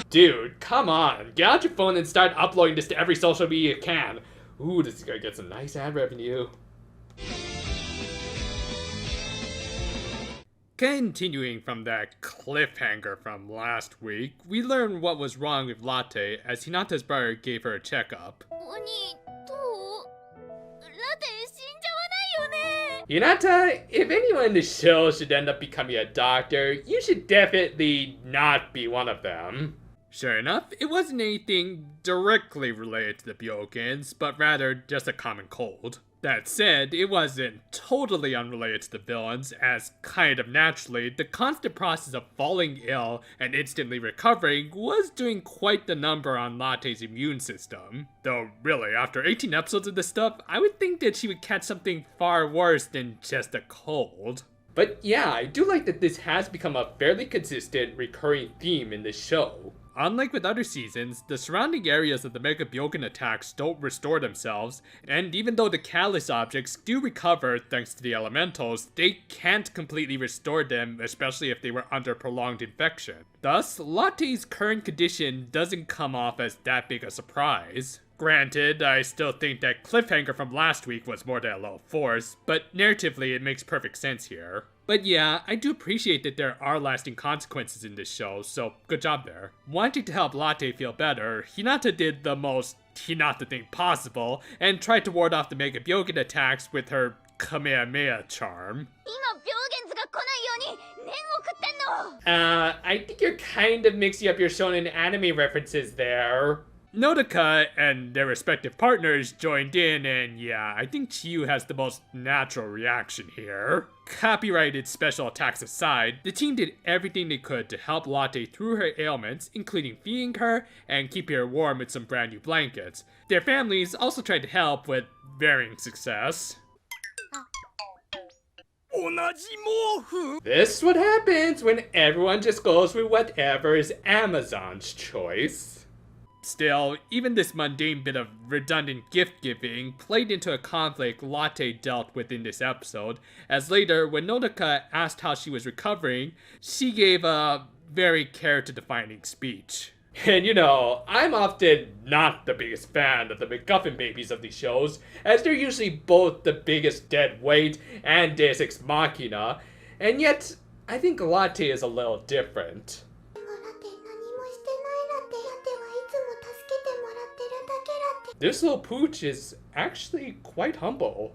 Dude, come on. Get out your phone and start uploading this to every social media you can. Ooh, this is gonna get some nice ad revenue. Continuing from that cliffhanger from last week, we learn what was wrong with Latte as Hinata's brother gave her a checkup. Hinata, if anyone in the show should end up becoming a doctor, you should definitely not be one of them. Sure enough, it wasn't anything directly related to the Byokins, but rather just a common cold. That said, it wasn't totally unrelated to the villains, as kind of naturally, the constant process of falling ill and instantly recovering was doing quite the number on Latte's immune system. Though really, after 18 episodes of this stuff, I would think that she would catch something far worse than just a cold. But yeah, I do like that this has become a fairly consistent, recurring theme in this show. Unlike with other seasons, the surrounding areas of the Mega Byoken attacks don't restore themselves, and even though the catalyst objects do recover thanks to the elementals, they can't completely restore them, especially if they were under prolonged infection. Thus, Latte's current condition doesn't come off as that big a surprise. Granted, I still think that cliffhanger from last week was more than a little forced, but narratively it makes perfect sense here. But yeah, I do appreciate that there are lasting consequences in this show, so good job there. Wanting to help Latte feel better, Hinata did the most Hinata thing possible, and tried to ward off the Mega Byoken attacks with her Kamehameha charm. I think you're kind of mixing up your shonen anime references there. Nodoka and their respective partners joined in, and yeah, I think Chiyu has the most natural reaction here. Copyrighted special attacks aside, the team did everything they could to help Latte through her ailments, including feeding her and keeping her warm with some brand new blankets. Their families also tried to help with varying success. This is what happens when everyone just goes with whatever is Amazon's choice. Still, even this mundane bit of redundant gift-giving played into a conflict Latte dealt with in this episode, as later, when Nodoka asked how she was recovering, she gave a very character-defining speech. And you know, I'm often not the biggest fan of the MacGuffin babies of these shows, as they're usually both the biggest dead weight and Deus Ex Machina, and yet, I think Latte is a little different. This little pooch is actually quite humble.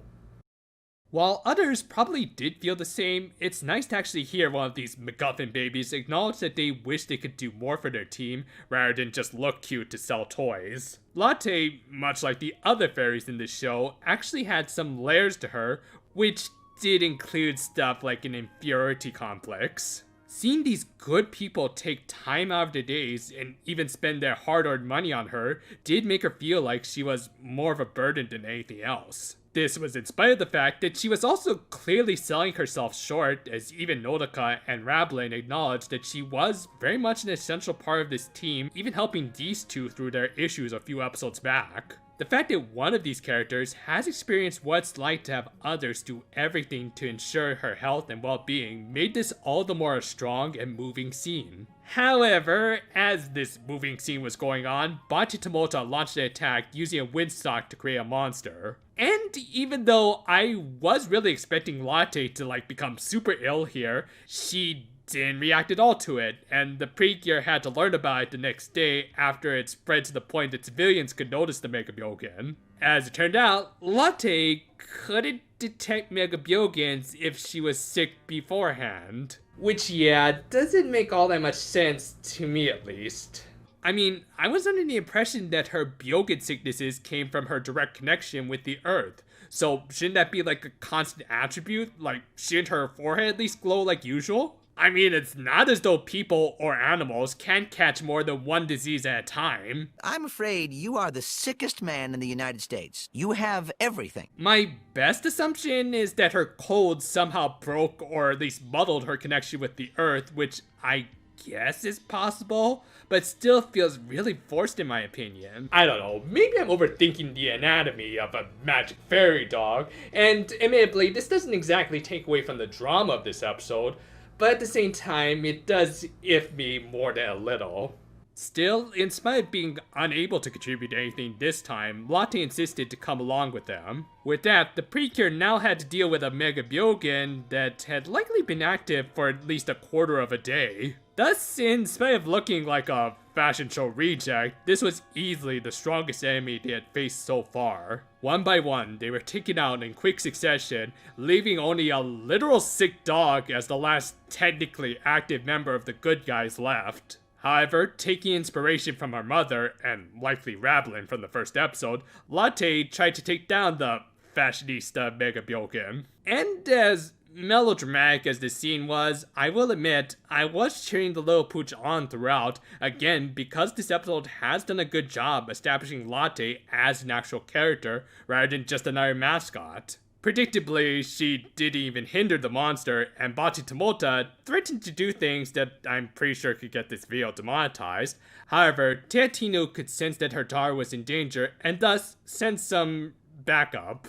While others probably did feel the same, it's nice to actually hear one of these MacGuffin babies acknowledge that they wish they could do more for their team rather than just look cute to sell toys. Latte, much like the other fairies in this show, actually had some layers to her, which did include stuff like an inferiority complex. Seeing these good people take time out of their days and even spend their hard-earned money on her did make her feel like she was more of a burden than anything else. This was in spite of the fact that she was also clearly selling herself short, as even Nodoka and Rablin acknowledged that she was very much an essential part of this team, even helping these two through their issues a few episodes back. The fact that one of these characters has experienced what it's like to have others do everything to ensure her health and well-being made this all the more a strong and moving scene. However, as this moving scene was going on, Bachi Tomota launched an attack using a windsock to create a monster. And even though I was really expecting Latte to become super ill here, she didn't react at all to it, and the Precure had to learn about it the next day after it spread to the point that civilians could notice the Mega Byokins. As it turned out, Latte couldn't detect Mega Byokins if she was sick beforehand. Which, yeah, doesn't make all that much sense, to me at least. I mean, I was under the impression that her Byoken sicknesses came from her direct connection with the Earth. So shouldn't that be a constant attribute? Shouldn't her forehead at least glow like usual? I mean, it's not as though people or animals can't catch more than one disease at a time. I'm afraid you are the sickest man in the United States. You have everything. My best assumption is that her cold somehow broke or at least muddled her connection with the Earth, which I guess is possible, but still feels really forced in my opinion. I don't know, maybe I'm overthinking the anatomy of a magic fairy dog, and admittedly, this doesn't exactly take away from the drama of this episode, but at the same time, it does if me more than a little. Still, in spite of being unable to contribute anything this time, Latte insisted to come along with them. With that, the Precure now had to deal with a Mega Byogen that had likely been active for at least a quarter of a day. Thus, in spite of looking like a fashion show reject, this was easily the strongest enemy they had faced so far. One by one, they were taken out in quick succession, leaving only a literal sick dog as the last technically active member of the good guys left. However, taking inspiration from her mother, and likely Rablin from the first episode, Latte tried to take down the fashionista Mega Byogen. And as melodramatic as this scene was, I will admit, I was cheering the little pooch on throughout, again because this episode has done a good job establishing Latte as an actual character, rather than just another mascot. Predictably, she didn't even hinder the monster, and Bachi Tomota threatened to do things that I'm pretty sure could get this video demonetized. However, Teatino could sense that her daughter was in danger, and thus sent some backup.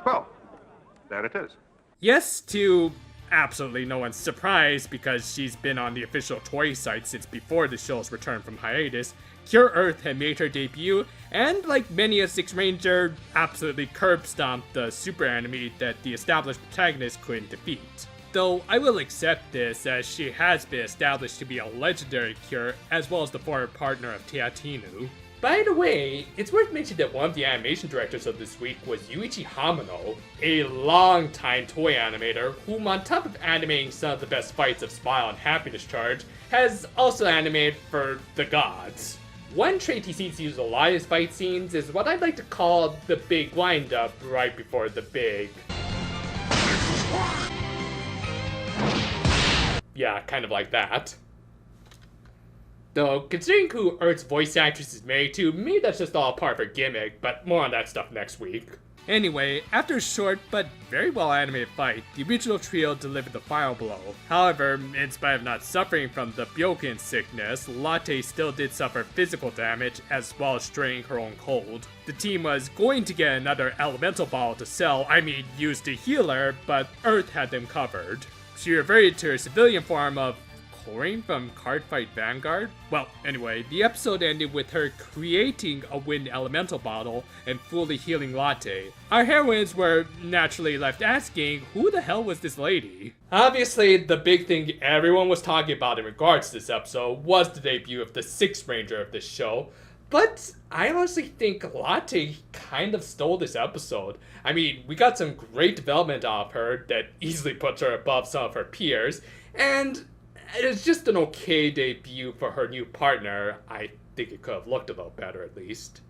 Well, there it is. Yes, to absolutely no one's surprise, because she's been on the official toy site since before the show's return from hiatus, Pure Earth had made her debut, and like many a Six Ranger, absolutely curb-stomped the super enemy that the established protagonist couldn't defeat. Though I will accept this, as she has been established to be a legendary Cure, as well as the former partner of Teatino. By the way, it's worth mentioning that one of the animation directors of this week was Yuichi Hamano, a longtime toy animator whom, on top of animating some of the best fights of Smile and Happiness Charge, has also animated for the gods. One trait he seems to use a lot of his fight scenes is what I'd like to call the big wind-up right before the big... Yeah, kind of like that. Though, considering who Earth's voice actress is married to, maybe that's just all part of her gimmick, but more on that stuff next week. Anyway, after a short but very well animated fight, the original trio delivered the final blow. However, in spite of not suffering from the Byogen sickness, Latte still did suffer physical damage as well as straining her own cold. The team was going to get another elemental bottle to sell, use to heal her, but Earth had them covered. She reverted to her civilian form of Corin from Cardfight Vanguard? Well, anyway, the episode ended with her creating a wind elemental bottle and fully healing Latte. Our heroines were naturally left asking, who the hell was this lady? Obviously, the big thing everyone was talking about in regards to this episode was the debut of the Sixth Ranger of this show, but I honestly think Latte kind of stole this episode. We got some great development out of her that easily puts her above some of her peers, and it's just an okay debut for her new partner. I think it could have looked a little better at least.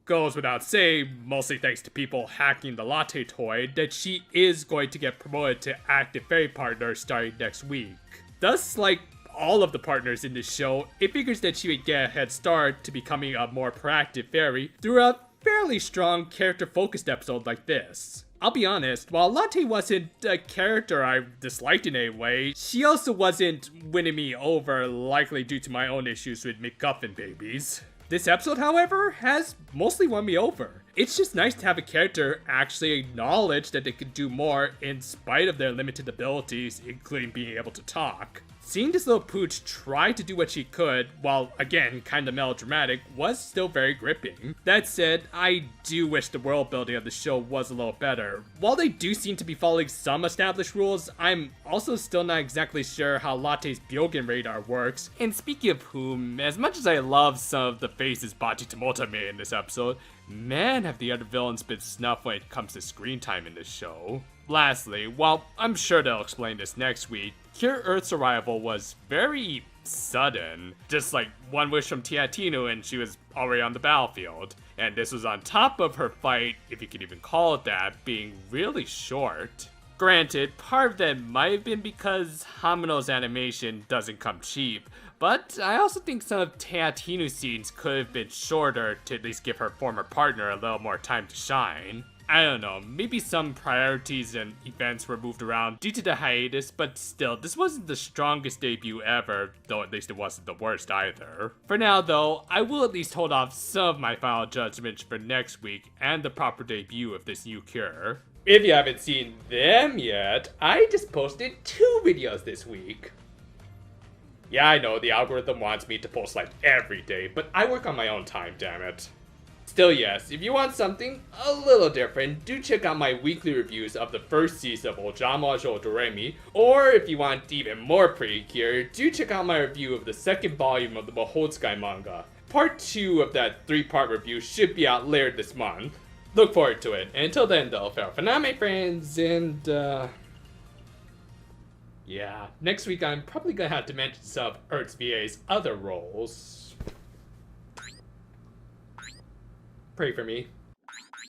Goes without saying, mostly thanks to people hacking the Latte toy, that she is going to get promoted to active fairy partner starting next week. Thus, like all of the partners in this show, it figures that she would get a head start to becoming a more proactive fairy through a fairly strong character-focused episode like this. I'll be honest, while Latte wasn't a character I disliked in any way, she also wasn't winning me over, likely due to my own issues with MacGuffin babies. This episode, however, has mostly won me over. It's just nice to have a character actually acknowledge that they could do more in spite of their limited abilities, including being able to talk. Seeing this little pooch try to do what she could, while again kinda melodramatic, was still very gripping. That said, I do wish the world building of the show was a little better. While they do seem to be following some established rules, I'm also still not exactly sure how Latte's Byogen radar works. And speaking of whom, as much as I love some of the faces Bachi Tomota made in this episode, man have the other villains been snuffed when it comes to screen time in this show. Lastly, while I'm sure they'll explain this next week, Cure Earth's arrival was very sudden. Just like one wish from Teatino and she was already on the battlefield. And this was on top of her fight, if you could even call it that, being really short. Granted, part of that might have been because Hamano's animation doesn't come cheap, but I also think some of Teatino's scenes could have been shorter to at least give her former partner a little more time to shine. I don't know, maybe some priorities and events were moved around due to the hiatus, but still, this wasn't the strongest debut ever, though at least it wasn't the worst either. For now though, I will at least hold off some of my final judgments for next week and the proper debut of this new Cure. If you haven't seen them yet, I just posted 2 videos this week. Yeah, I know the algorithm wants me to post like every day, but I work on my own time, damn it. Still, yes, if you want something a little different, do check out my weekly reviews of the first season of Ojamajo Doremi, or if you want even more Precure, do check out my review of the 2nd volume of the Behold Sky manga. Part 2 of that 3-part review should be out later this month. Look forward to it, and until then, though, farewell for now, my friends, and, yeah, next week I'm probably gonna have to mention some of Ertz VA's other roles. Pray for me.